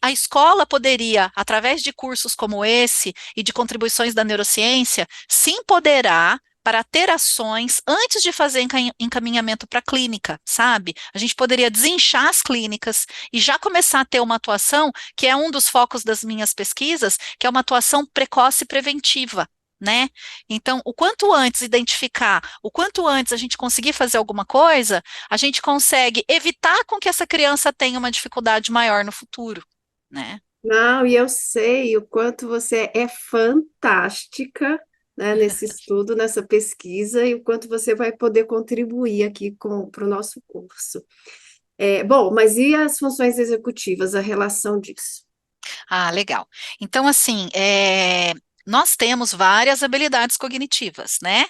a escola poderia, através de cursos como esse e de contribuições da neurociência, se empoderar para ter ações antes de fazer encaminhamento para a clínica, sabe? A gente poderia desinchar as clínicas e já começar a ter uma atuação, que é um dos focos das minhas pesquisas, que é uma atuação precoce e preventiva. Né? Então, o quanto antes identificar, o quanto antes a gente conseguir fazer alguma coisa, a gente consegue evitar com que essa criança tenha uma dificuldade maior no futuro, né? Não, e eu sei o quanto você é fantástica, né, nesse estudo, nessa pesquisa, e o quanto você vai poder contribuir aqui para o nosso curso. Bom, mas e as funções executivas, a relação disso? Ah, legal. Então, assim, nós temos várias habilidades cognitivas, né?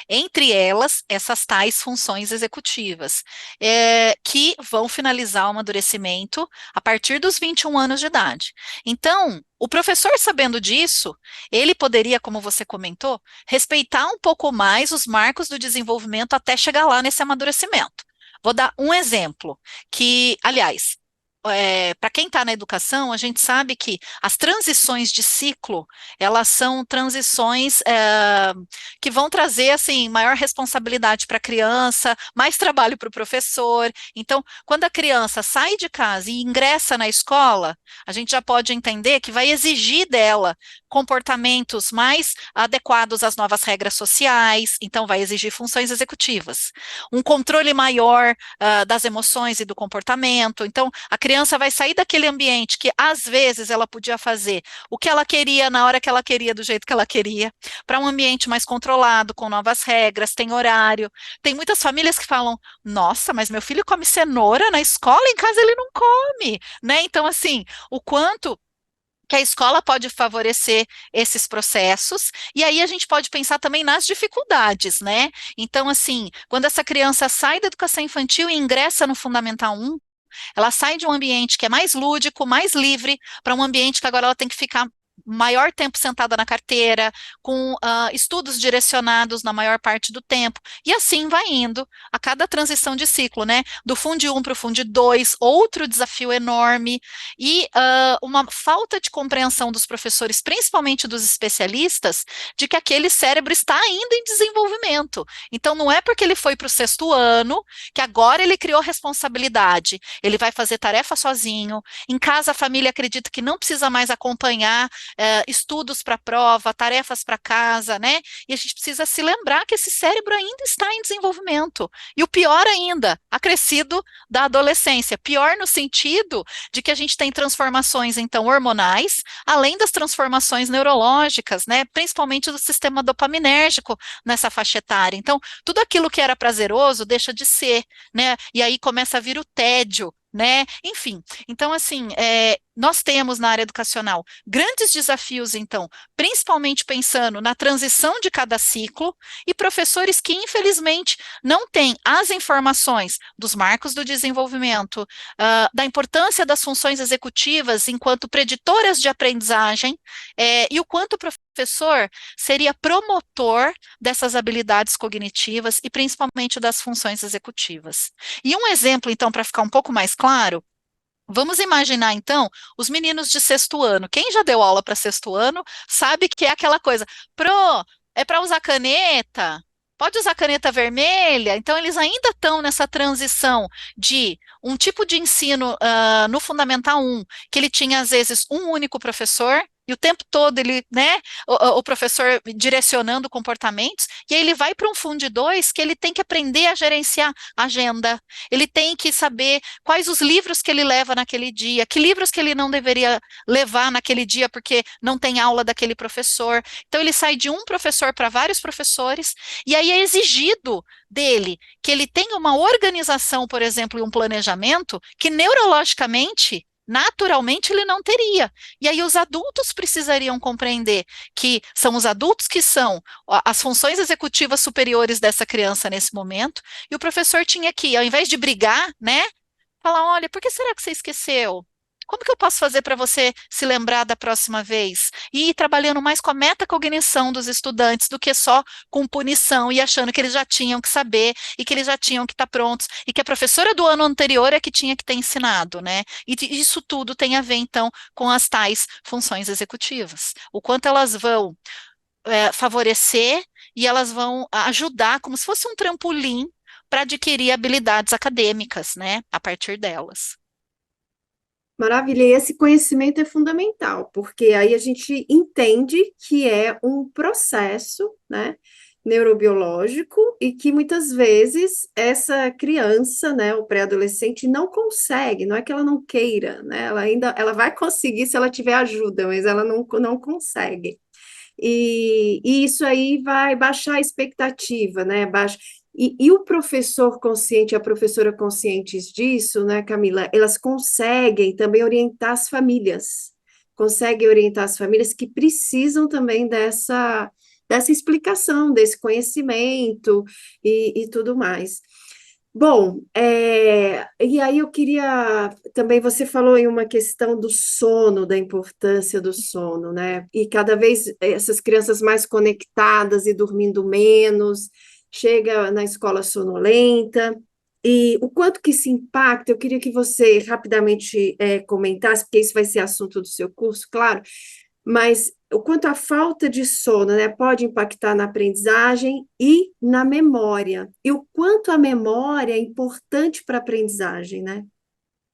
Entre elas, essas tais funções executivas, que vão finalizar o amadurecimento a partir dos 21 anos de idade. Então, o professor, sabendo disso, ele poderia, como você comentou, respeitar um pouco mais os marcos do desenvolvimento até chegar lá nesse amadurecimento. Vou dar um exemplo, que, aliás, para quem está na educação, a gente sabe que as transições de ciclo, elas são transições que vão trazer, assim, maior responsabilidade para a criança, mais trabalho para o professor. Então, quando a criança sai de casa e ingressa na escola, a gente já pode entender que vai exigir dela comportamentos mais adequados às novas regras sociais, então vai exigir funções executivas. Um controle maior das emoções e do comportamento. Então, a criança vai sair daquele ambiente que, às vezes, ela podia fazer o que ela queria, na hora que ela queria, do jeito que ela queria, para um ambiente mais controlado, com novas regras, tem horário. Tem muitas famílias que falam, nossa, mas meu filho come cenoura na escola, em casa ele não come, né? Então, assim, o quanto que a escola pode favorecer esses processos, e aí a gente pode pensar também nas dificuldades, né? Então, assim, quando essa criança sai da educação infantil e ingressa no Fundamental 1, ela sai de um ambiente que é mais lúdico, mais livre, para um ambiente que agora ela tem que ficar maior tempo sentada na carteira, com estudos direcionados na maior parte do tempo, e assim vai indo a cada transição de ciclo, né? Do Fundo 1 para o Fundo 2, outro desafio enorme, e uma falta de compreensão dos professores, principalmente dos especialistas, de que aquele cérebro está ainda em desenvolvimento. Então, não é porque ele foi para o 6º ano que agora ele criou responsabilidade, ele vai fazer tarefa sozinho, em casa a família acredita que não precisa mais acompanhar estudos para prova, tarefas para casa, né? E a gente precisa se lembrar que esse cérebro ainda está em desenvolvimento. E o pior ainda, acrescido da adolescência. Pior no sentido de que a gente tem transformações, então, hormonais, além das transformações neurológicas, né? Principalmente do sistema dopaminérgico nessa faixa etária. Então, tudo aquilo que era prazeroso deixa de ser, né? E aí começa a vir o tédio, né? Enfim, então assim, nós temos na área educacional grandes desafios, então, principalmente pensando na transição de cada ciclo e professores que infelizmente não têm as informações dos marcos do desenvolvimento, da importância das funções executivas enquanto preditoras de aprendizagem, e o quanto o professor seria promotor dessas habilidades cognitivas e principalmente das funções executivas. E um exemplo, então, para ficar um pouco mais claro, vamos imaginar, então, os meninos de sexto ano. Quem já deu aula para sexto ano sabe que é aquela coisa, é para usar caneta? Pode usar caneta vermelha? Então, eles ainda estão nessa transição de um tipo de ensino no Fundamental 1, que ele tinha, às vezes, um único professor, e o tempo todo ele, né, o professor direcionando comportamentos, e aí ele vai para um Fundo 2, que ele tem que aprender a gerenciar a agenda, ele tem que saber quais os livros que ele leva naquele dia, que livros que ele não deveria levar naquele dia porque não tem aula daquele professor. Então ele sai de um professor para vários professores, e aí é exigido dele que ele tenha uma organização, por exemplo, e um planejamento que neurologicamente naturalmente ele não teria. E aí os adultos precisariam compreender que são os adultos que são as funções executivas superiores dessa criança nesse momento, e o professor tinha que, ao invés de brigar, né, falar, olha, por que será que você esqueceu? Como que eu posso fazer para você se lembrar da próxima vez? E ir trabalhando mais com a metacognição dos estudantes do que só com punição e achando que eles já tinham que saber e que eles já tinham que estar prontos e que a professora do ano anterior é que tinha que ter ensinado, né? E isso tudo tem a ver, então, com as tais funções executivas. O quanto elas vão favorecer e elas vão ajudar, como se fosse um trampolim para adquirir habilidades acadêmicas, né, a partir delas. Maravilha, e esse conhecimento é fundamental, porque aí a gente entende que é um processo, né, neurobiológico e que muitas vezes essa criança, né, o pré-adolescente não consegue, não é que ela não queira, né, ela vai conseguir se ela tiver ajuda, mas ela não consegue. E isso aí vai baixar a expectativa, né? E o professor consciente, a professora conscientes disso, né, Camila, elas conseguem também orientar as famílias, conseguem orientar as famílias que precisam também dessa explicação, desse conhecimento e tudo mais. Bom, e aí eu queria também, você falou em uma questão do sono, da importância do sono, né? E cada vez essas crianças mais conectadas e dormindo menos, chega na escola sonolenta, e o quanto que isso impacta, eu queria que você rapidamente comentasse, porque isso vai ser assunto do seu curso, claro, mas o quanto a falta de sono, né, pode impactar na aprendizagem e na memória, e o quanto a memória é importante para a aprendizagem, né?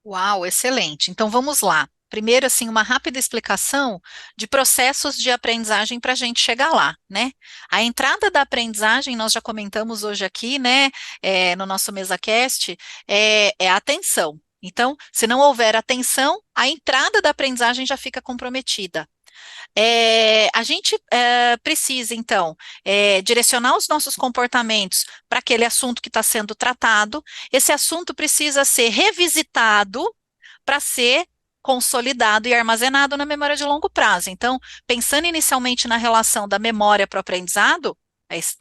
Uau, excelente. Então vamos lá. Primeiro, assim, uma rápida explicação de processos de aprendizagem para a gente chegar lá, né? A entrada da aprendizagem, nós já comentamos hoje aqui, né, no nosso MesaCast, é a atenção. Então, se não houver atenção, a entrada da aprendizagem já fica comprometida. A gente precisa, então, direcionar os nossos comportamentos para aquele assunto que está sendo tratado. Esse assunto precisa ser revisitado para ser consolidado e armazenado na memória de longo prazo. Então, pensando inicialmente na relação da memória para o aprendizado,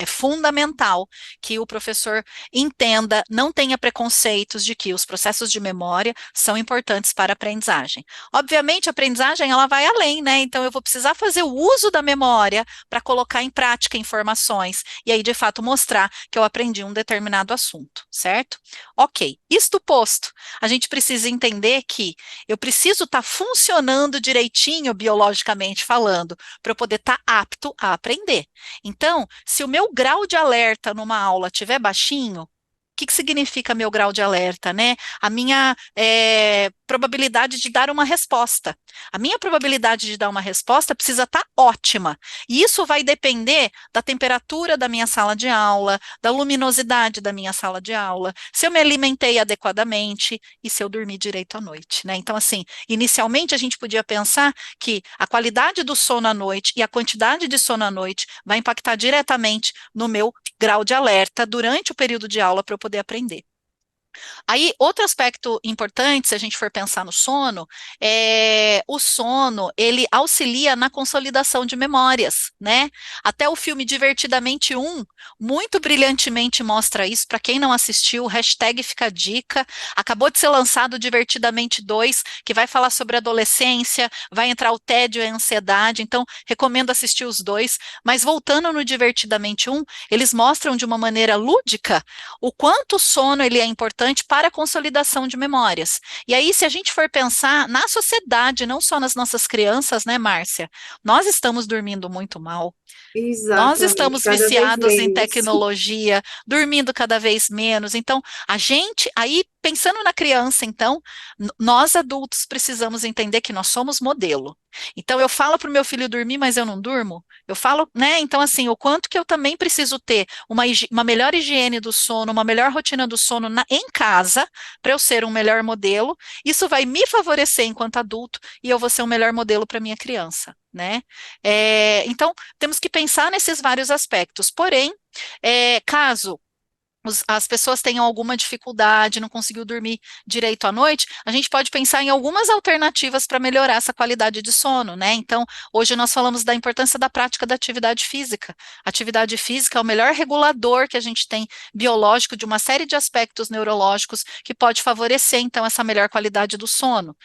é fundamental que o professor entenda, não tenha preconceitos de que os processos de memória são importantes para a aprendizagem. Obviamente, a aprendizagem ela vai além, né? Então, eu vou precisar fazer o uso da memória para colocar em prática informações e aí, de fato, mostrar que eu aprendi um determinado assunto, certo? Ok, isto posto, a gente precisa entender que eu preciso estar funcionando direitinho, biologicamente falando, para eu poder estar apto a aprender. Então, se o meu grau de alerta numa aula estiver baixinho, o que significa meu grau de alerta, né? A minha probabilidade de dar uma resposta. A minha probabilidade de dar uma resposta precisa estar ótima. E isso vai depender da temperatura da minha sala de aula, da luminosidade da minha sala de aula, se eu me alimentei adequadamente e se eu dormi direito à noite, né? Então, assim, inicialmente a gente podia pensar que a qualidade do sono à noite e a quantidade de sono à noite vai impactar diretamente no meu grau de alerta durante o período de aula para eu poder aprender. Aí, outro aspecto importante, se a gente for pensar no sono, é o sono, ele auxilia na consolidação de memórias, né? Até o filme Divertidamente um, muito brilhantemente mostra isso. Para quem não assistiu, hashtag fica a dica. Acabou de ser lançado o Divertidamente 2, que vai falar sobre adolescência, vai entrar o tédio e a ansiedade, então recomendo assistir os dois. Mas voltando no Divertidamente um, eles mostram de uma maneira lúdica o quanto o sono ele é importante para a consolidação de memórias. E aí, se a gente for pensar na sociedade, não só nas nossas crianças, né, Márcia? Nós estamos dormindo muito mal. Nós Exatamente, estamos cada vez viciados em menos. tecnologia, dormindo cada vez menos. Então, a gente, aí, pensando na criança, então, nós adultos precisamos entender que nós somos modelo. Então, eu falo para o meu filho dormir, mas eu não durmo. Eu falo, né? Então, assim, o quanto que eu também preciso ter uma melhor higiene do sono, uma melhor rotina do sono em casa, para eu ser um melhor modelo. Isso vai me favorecer enquanto adulto e eu vou ser um melhor modelo para minha criança, né? Então, temos que pensar nesses vários aspectos. Porém, caso as pessoas tenham alguma dificuldade, não conseguiu dormir direito à noite, a gente pode pensar em algumas alternativas para melhorar essa qualidade de sono, né? Então, hoje nós falamos da importância da prática da atividade física. Atividade física é o melhor regulador que a gente tem biológico de uma série de aspectos neurológicos que pode favorecer, então, essa melhor qualidade do sono.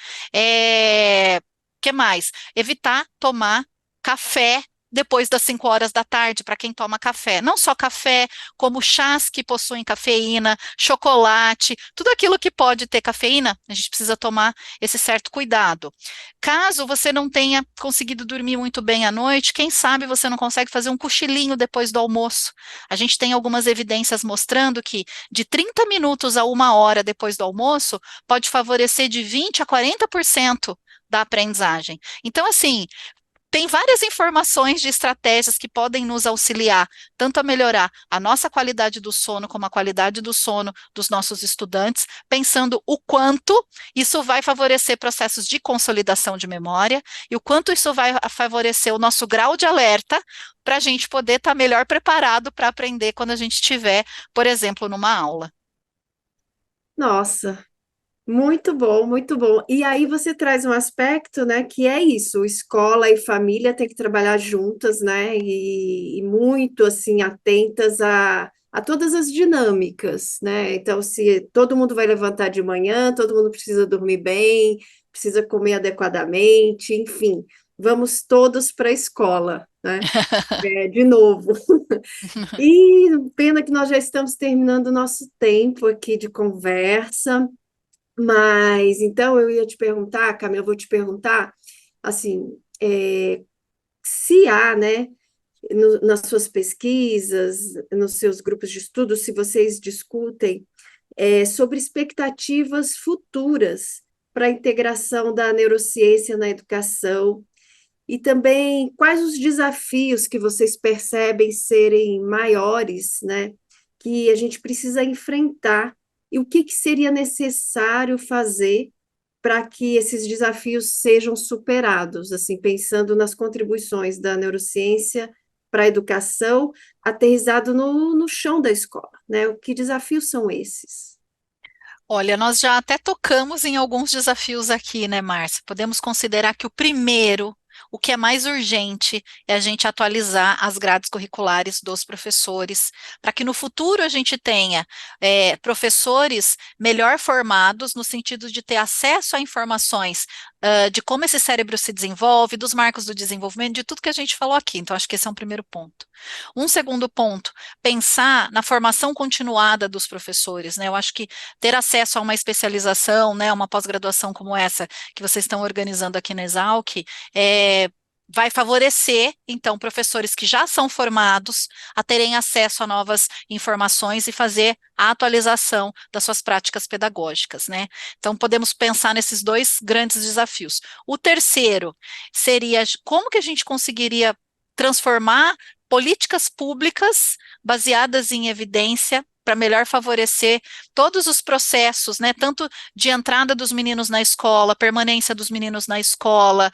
Que mais? Evitar tomar café depois das 5 horas da tarde, para quem toma café. Não só café, como chás que possuem cafeína, chocolate, tudo aquilo que pode ter cafeína, a gente precisa tomar esse certo cuidado. Caso você não tenha conseguido dormir muito bem à noite, quem sabe você não consegue fazer um cochilinho depois do almoço. A gente tem algumas evidências mostrando que de 30 minutos a 1 hora depois do almoço, pode favorecer de 20 a 40% da aprendizagem. Então, assim, tem várias informações de estratégias que podem nos auxiliar tanto a melhorar a nossa qualidade do sono, como a qualidade do sono dos nossos estudantes, pensando o quanto isso vai favorecer processos de consolidação de memória e o quanto isso vai favorecer o nosso grau de alerta para a gente poder estar melhor preparado para aprender quando a gente estiver, por exemplo, numa aula. Nossa, muito bom, muito bom. E aí você traz um aspecto, né, que é isso, escola e família têm que trabalhar juntas, né, e muito, assim, atentas a todas as dinâmicas, né? Então, se todo mundo vai levantar de manhã, todo mundo precisa dormir bem, precisa comer adequadamente, enfim, vamos todos para a escola, né? De novo. E pena que nós já estamos terminando o nosso tempo aqui de conversa. Mas então eu ia te perguntar, Camila, eu vou te perguntar assim, se há, né, nas suas pesquisas, nos seus grupos de estudo, se vocês discutem sobre expectativas futuras para a integração da neurociência na educação e também quais os desafios que vocês percebem serem maiores, né, que a gente precisa enfrentar e o que seria necessário fazer para que esses desafios sejam superados, assim, pensando nas contribuições da neurociência para a educação, aterrissado no chão da escola, né? Que desafios são esses? Olha, nós já até tocamos em alguns desafios aqui, né, Márcia? Podemos considerar que o que é mais urgente é a gente atualizar as grades curriculares dos professores, para que no futuro a gente tenha professores melhor formados, no sentido de ter acesso a informações de como esse cérebro se desenvolve, dos marcos do desenvolvimento, de tudo que a gente falou aqui. Então, acho que esse é um primeiro ponto. Um segundo ponto, pensar na formação continuada dos professores, né? Eu acho que ter acesso a uma especialização, né, uma pós-graduação como essa que vocês estão organizando aqui na Exalc, vai favorecer, então, professores que já são formados a terem acesso a novas informações e fazer a atualização das suas práticas pedagógicas, né? Então, podemos pensar nesses dois grandes desafios. O terceiro seria como que a gente conseguiria transformar políticas públicas baseadas em evidência para melhor favorecer todos os processos, né, tanto de entrada dos meninos na escola, permanência dos meninos na escola,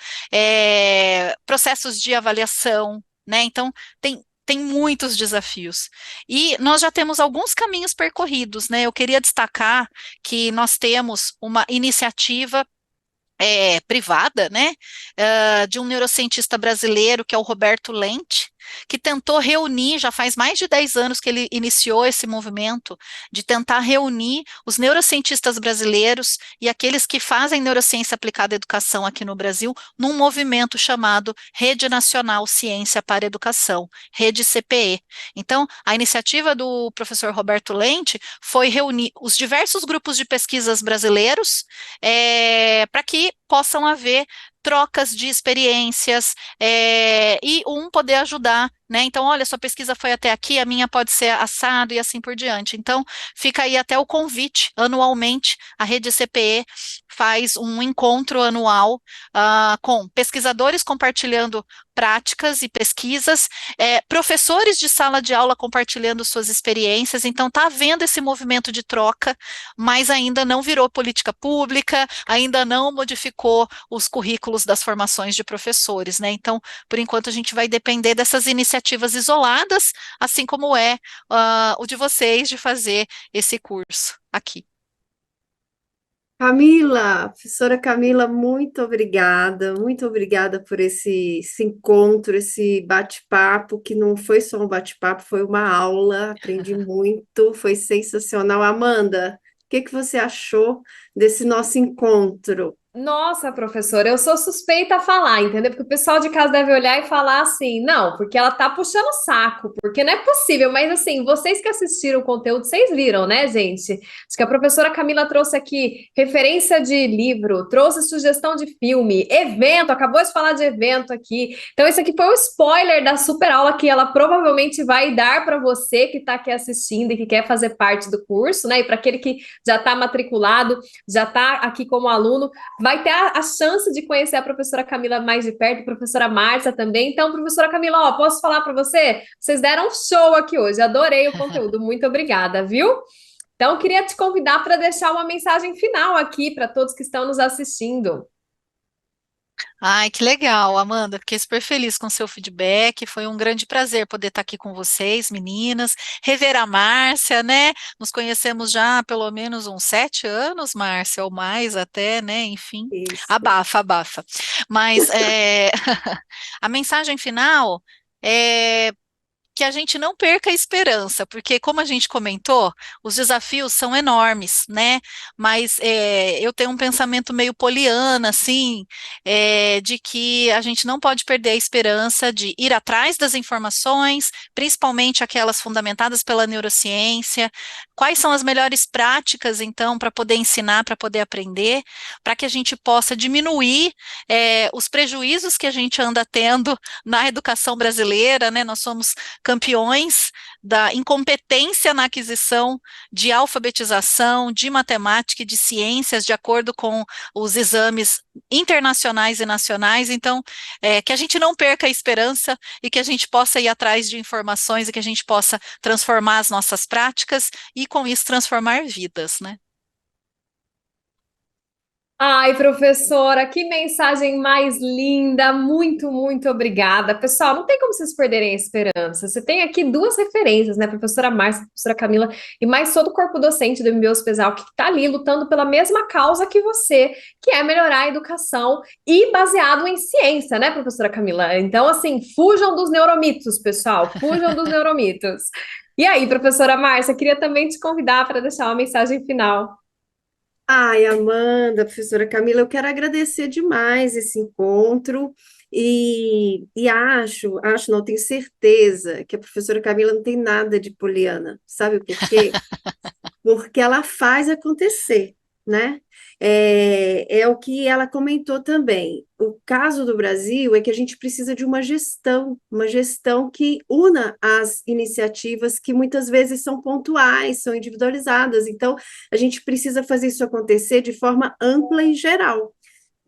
processos de avaliação, né, então tem muitos desafios. E nós já temos alguns caminhos percorridos, né, eu queria destacar que nós temos uma iniciativa privada, né, de um neurocientista brasileiro, que é o Roberto Lente, que tentou reunir, já faz mais de 10 anos que ele iniciou esse movimento, de tentar reunir os neurocientistas brasileiros e aqueles que fazem neurociência aplicada à educação aqui no Brasil, num movimento chamado Rede Nacional Ciência para a Educação, Rede CPE. Então, a iniciativa do professor Roberto Lente foi reunir os diversos grupos de pesquisas brasileiros, para que possam haver trocas de experiências, e um poder ajudar, né? Então, olha, sua pesquisa foi até aqui, a minha pode ser assado e assim por diante. Então, fica aí até o convite, anualmente, a Rede CPE faz um encontro anual com pesquisadores compartilhando práticas e pesquisas, professores de sala de aula compartilhando suas experiências, então está havendo esse movimento de troca, mas ainda não virou política pública, ainda não modificou os currículos das formações de professores, né? Então, por enquanto, a gente vai depender dessas iniciativas isoladas, assim como o de vocês de fazer esse curso aqui. Camila, professora Camila, muito obrigada por esse encontro, esse bate-papo, que não foi só um bate-papo, foi uma aula, aprendi muito, foi sensacional. Amanda, o que que você achou desse nosso encontro? Nossa, professora, eu sou suspeita a falar, entendeu? Porque o pessoal de casa deve olhar e falar assim, não, porque ela tá puxando o saco, porque não é possível, mas assim, vocês que assistiram o conteúdo, vocês viram, né, gente? Acho que a professora Camila trouxe aqui referência de livro, trouxe sugestão de filme, evento, acabou de falar de evento aqui. Então, esse aqui foi o spoiler da super aula que ela provavelmente vai dar para você que está aqui assistindo e que quer fazer parte do curso, né? E para aquele que já está matriculado, já está aqui como aluno, vai ter a chance de conhecer a professora Camila mais de perto, a professora Márcia também. Então, professora Camila, ó, posso falar para você? Vocês deram um show aqui hoje, adorei o conteúdo, muito obrigada, viu? Então, queria te convidar para deixar uma mensagem final aqui para todos que estão nos assistindo. Ai, que legal, Amanda. Fiquei super feliz com o seu feedback. Foi um grande prazer poder estar aqui com vocês, meninas. Rever a Márcia, né? Nos conhecemos já há pelo menos uns 7 anos, Márcia, ou mais até, né? Enfim, Isso. abafa, abafa. Mas a mensagem final é que a gente não perca a esperança, porque, como a gente comentou, os desafios são enormes, né? Mas eu tenho um pensamento meio poliana, assim, de que a gente não pode perder a esperança de ir atrás das informações, principalmente aquelas fundamentadas pela neurociência. Quais são as melhores práticas, então, para poder ensinar, para poder aprender, para que a gente possa diminuir os prejuízos que a gente anda tendo na educação brasileira, né? Nós somos campeões da incompetência na aquisição de alfabetização, de matemática e de ciências, de acordo com os exames internacionais e nacionais. Então, que a gente não perca a esperança e que a gente possa ir atrás de informações e que a gente possa transformar as nossas práticas e, com isso, transformar vidas, né? Ai, professora, que mensagem mais linda! Muito, muito obrigada. Pessoal, não tem como vocês perderem a esperança. Você tem aqui duas referências, né? Professora Márcia, professora Camila, e mais todo o corpo docente do MBA Hospesal, que está ali lutando pela mesma causa que você, que é melhorar a educação e baseado em ciência, né, professora Camila? Então, assim, fujam dos neuromitos, pessoal, fujam dos neuromitos. E aí, professora Márcia, queria também te convidar para deixar uma mensagem final. Ai, Amanda, professora Camila, eu quero agradecer demais esse encontro e acho, não, tenho certeza que a professora Camila não tem nada de poliana, sabe por quê? Porque ela faz acontecer. né? É o que ela comentou também. O caso do Brasil é que a gente precisa de uma gestão que una as iniciativas que muitas vezes são pontuais, são individualizadas. Então, a gente precisa fazer isso acontecer de forma ampla e geral.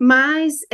Mas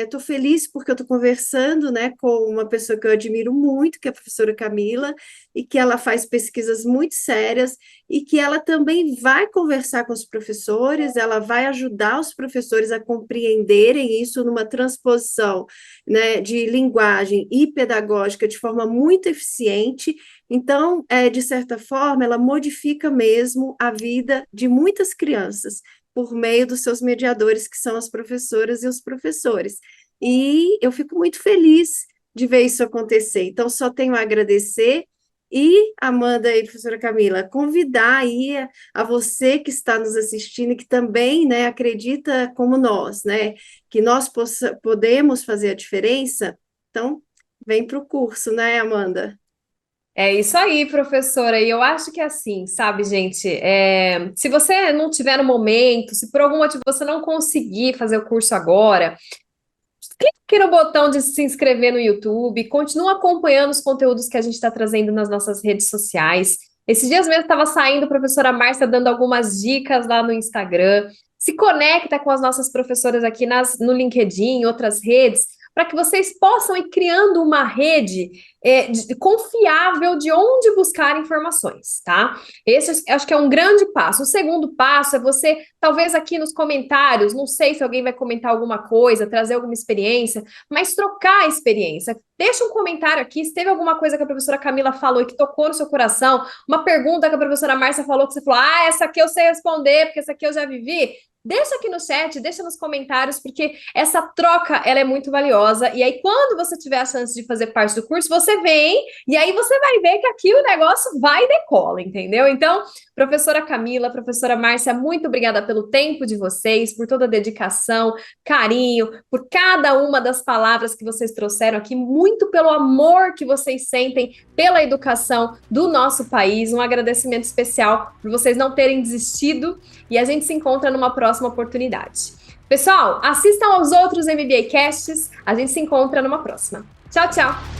estou feliz porque eu estou conversando, né, com uma pessoa que eu admiro muito, que é a professora Camila, e que ela faz pesquisas muito sérias, e que ela também vai conversar com os professores, ela vai ajudar os professores a compreenderem isso numa transposição, né, de linguagem e pedagógica de forma muito eficiente. Então, de certa forma, ela modifica mesmo a vida de muitas crianças por meio dos seus mediadores, que são as professoras e os professores. E eu fico muito feliz de ver isso acontecer. Então, só tenho a agradecer e, Amanda e professora Camila, convidar aí a você que está nos assistindo e que também, né, acredita como nós, né, que nós podemos fazer a diferença. Então, vem para o curso, né, Amanda? É isso aí, professora. E eu acho que é assim, sabe, gente? Se você não tiver no momento, se por algum motivo você não conseguir fazer o curso agora, clique aqui no botão de se inscrever no YouTube, continua acompanhando os conteúdos que a gente está trazendo nas nossas redes sociais. Esses dias mesmo estava saindo a professora Márcia dando algumas dicas lá no Instagram. Se conecta com as nossas professoras aqui no LinkedIn, outras redes, para que vocês possam ir criando uma rede confiável de onde buscar informações, tá? Esse acho que é um grande passo. O segundo passo é você, talvez aqui nos comentários, não sei se alguém vai comentar alguma coisa, trazer alguma experiência, mas trocar a experiência. Deixa um comentário aqui, se teve alguma coisa que a professora Camila falou e que tocou no seu coração, uma pergunta que a professora Márcia falou, que você falou, essa aqui eu sei responder, porque essa aqui eu já vivi. Deixa aqui no chat, deixa nos comentários, porque essa troca, ela é muito valiosa. E aí, quando você tiver a chance de fazer parte do curso, você vem e aí você vai ver que aqui o negócio vai e decola, entendeu? Então, professora Camila, professora Márcia, muito obrigada pelo tempo de vocês, por toda a dedicação, carinho, por cada uma das palavras que vocês trouxeram aqui, muito pelo amor que vocês sentem pela educação do nosso país. Um agradecimento especial por vocês não terem desistido e a gente se encontra numa próxima oportunidade. Pessoal, assistam aos outros MBA Casts, a gente se encontra numa próxima. Tchau, tchau!